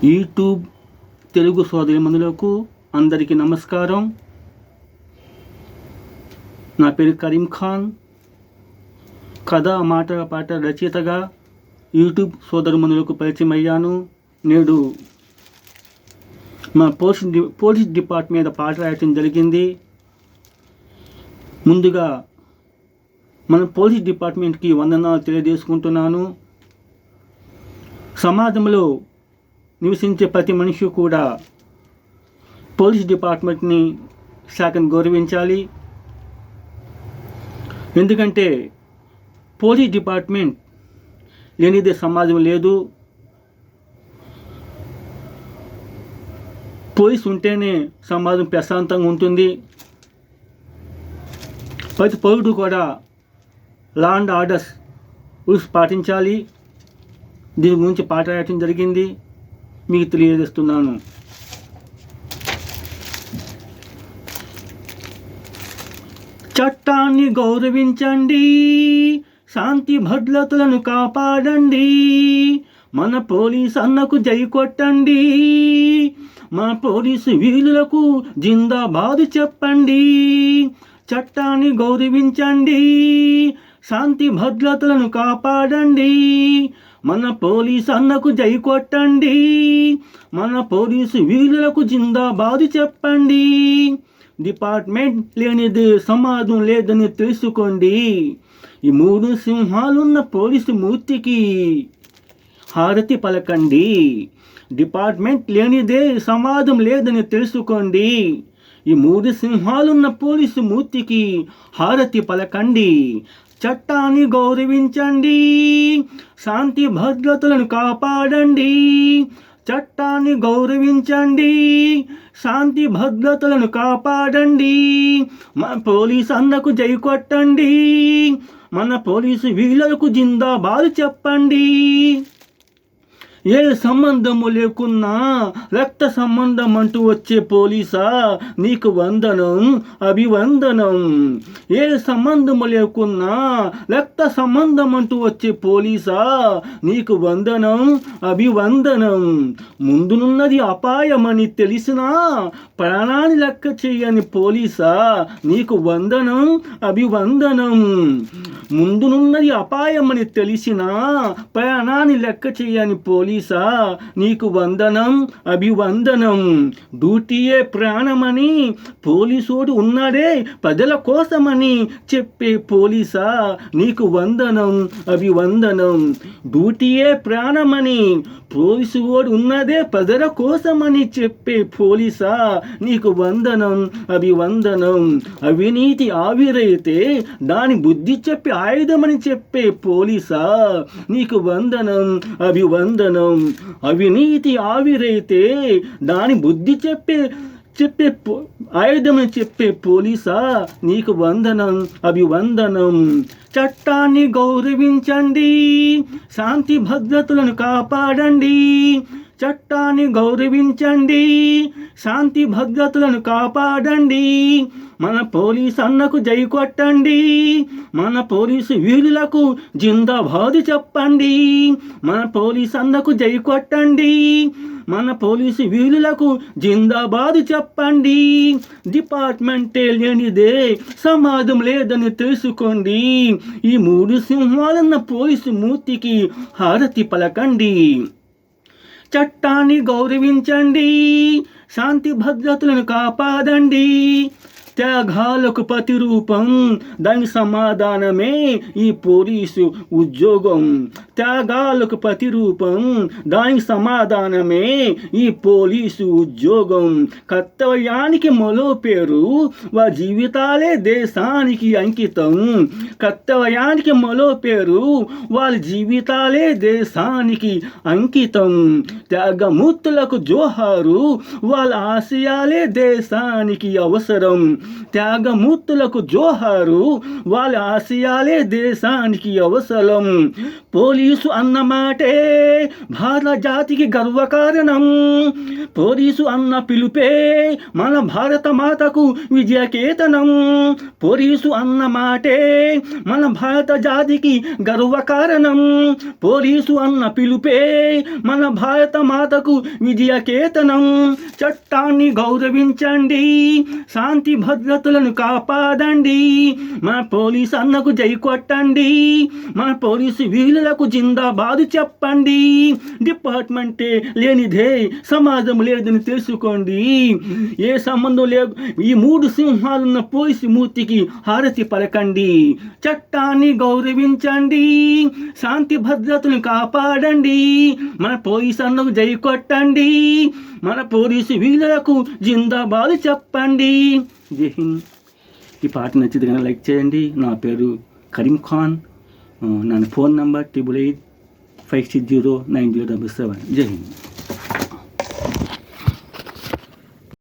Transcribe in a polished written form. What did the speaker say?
YouTube Telugu సోదరిమణులకు అందరికీ నమస్కారం. నా పేరు కరీం ఖాన్. కథ మాట పాట రచయితగా యూట్యూబ్ సోదరిమణులకు పరిచయం అయ్యాను. నేడు మా పోలీస్ డిపార్ట్మెంట్ మీద పాట రాయటం జరిగింది. ముందుగా మన పోలీస్ డిపార్ట్మెంట్కి వందనాలు తెలియజేసుకుంటున్నాను. సమాజంలో నివసించే ప్రతి మనిషి కూడా పోలీస్ డిపార్ట్మెంట్ని శాఖను గౌరవించాలి. ఎందుకంటే పోలీస్ డిపార్ట్మెంట్ లేనిదే సమాజం లేదు. పోలీస్ ఉంటేనే సమాజం ప్రశాంతంగా ఉంటుంది. ప్రతి పౌరుడు కూడా లా అండ్ ఆర్డర్స్ రూల్స్ పాటించాలి. దీని గురించి పాట రాయటం జరిగింది, మీకు తెలియజేస్తున్నాను. చట్టాన్ని గౌరవించండి, శాంతి భద్రతలను కాపాడండి, మన పోలీస్ అన్నకు జై కొట్టండి, మన పోలీసు వీరులకు జిందాబాదు చెప్పండి. చట్టాన్ని గౌరవించండి, శాంతి భద్రతలను కాపాడండి, మన పోలీస్ అన్నకు జై కొట్టండి, మన పోలీసు వీరులకు జిందాబాదు చెప్పండి. డిపార్ట్మెంట్ లేనిది సమాజం లేదని తెలుసుకోండి. ఈ 3 సింహాలున్న పోలీసు మూర్తికి హారతి పలకండి. డిపార్ట్మెంట్ లేనిదే సమాజం లేదని తెలుసుకోండి. ఈ 3 సింహాలున్న పోలీసు మూర్తికి హారతి పలకండి. చట్టాన్ని గౌరవించండి, శాంతి భద్రతలను కాపాడండి, చట్టాన్ని గౌరవించండి, శాంతి భద్రతలను కాపాడండి, మన పోలీసు అన్నకు జై కొట్టండి, మన పోలీసు వీరులకు జిందాబాదు చెప్పండి. ఏ సంబంధము లేకున్నా రక్త సంబంధం అంటూ వచ్చే పోలీసా నీకు వందనం అభివందనం. ఏ సంబంధము లేకున్నా రక్త సంబంధం అంటూ వచ్చే పోలీసా నీకు వందనం అభివందనం. ముందునున్నది అపాయమని తెలిసినా ప్రాణాన్ని లెక్క చేయని పోలీసా నీకు వందనం అభివందనం. ముందునున్నది అపాయమని తెలిసినా ప్రాణాన్ని లెక్క చేయని పోలీసా నీకు వందనం అభివందనం. డ్యూటీయే ప్రాణమని పోలీసోడు ఉన్నాడే ప్రజల కోసమని చెప్పే పోలీసా నీకు వందనం అభివందనం. డ్యూటీయే ప్రాణమని పోలీసువాడు ఉన్నదే ప్రజల కోసమని చెప్పే పోలీసా నీకు వందనం అభివందనం. అవినీతి ఆవిరైతే దాని బుద్ధి చెప్పి ఆయుధమని చెప్పే పోలీసా నీకు వందనం అభివందనం. అవినీతి ఆవిరైతే దాని బుద్ధి చెప్పే ఆయుధమని చెప్పే పోలీసా నీకు వందనం అభివందనం. చట్టాన్ని గౌరవించండి, శాంతి భద్రతలను కాపాడండి, చట్టాన్ని గౌరవించండి, శాంతి భద్రతలను కాపాడండి, మన పోలీస్ అన్నకు జై కొట్టండి, మన పోలీసు వీరులకు జిందాబాదు చెప్పండి, మన పోలీస్ అన్నకు జై కొట్టండి, మన పోలీసు వీరులకు జిందాబాదు చెప్పండి. డిపార్ట్మెంటే లేనిదే సమాజం లేదని తెలుసుకోండి. ఈ 3 సింహాలున్న పోలీసు మూర్తికి హారతి పలకండి. చట్టాన్ని గౌరవించండి, శాంతి భద్రతలను కాపాడండి, త్యాగాలకు ప్రతిరూపం దాని సమాధానమే ఈ పోలీసు ఉద్యోగం. త్యాగాలకు ప్రతిరూపం దాని సమాధానమే ఈ పోలీసు ఉద్యోగం. కర్తవ్యానికి మరో పేరు వారి జీవితాలే దేశానికి అంకితం. కర్తవ్యానికి మరో పేరు వారి జీవితాలే దేశానికి అంకితం. త్యాగమూర్తులకు జోహారు, వాళ్ళ ఆశయాలే దేశానికి అవసరం. త్యాగమూర్తులకు జోహారు, వాళ్ళ ఆశయాలే దేశానికి అవసరం. పోలీసు అన్నమాటే భారత జాతికి గర్వకారణం. పోలీసు అన్న పిలుపే మన భారత మాతకు విజయకేతనం. పోలీసు అన్న మాటే మన భారత జాతికి గర్వకారణం. పోలీసు అన్న పిలుపే మన భారత మాతకు విజయకేతనం. చట్టాన్ని గౌరవించండి, శాంతి భద్రతలను కాపాడండి. మన పోలీసు అన్నకు జై కొట్టండి, మన పోలీసు వీరులకు జిందాబాదు చెప్పండి. డిపార్ట్మెంటే లేనిదే సమాజం లేదని తెలుసుకోండి. ఏ సంబంధం లేదు, ఈ 3 సింహాలున్న పోలీసు మూర్తికి హారతి పలకండి. చట్టాన్ని గౌరవించండి, శాంతి భద్రతను కాపాడండి. మన పోలీసు అన్నకు జై కొట్టండి, మన పోలీసు వీరులకు జిందాబాదు చెప్పండి. జై హింద్. ఈ పాట నచ్చితే కనుక లైక్ చేయండి. నా పేరు కరీం ఖాన్. నా ఫోన్ నంబర్ 8885609077. జై హింద్.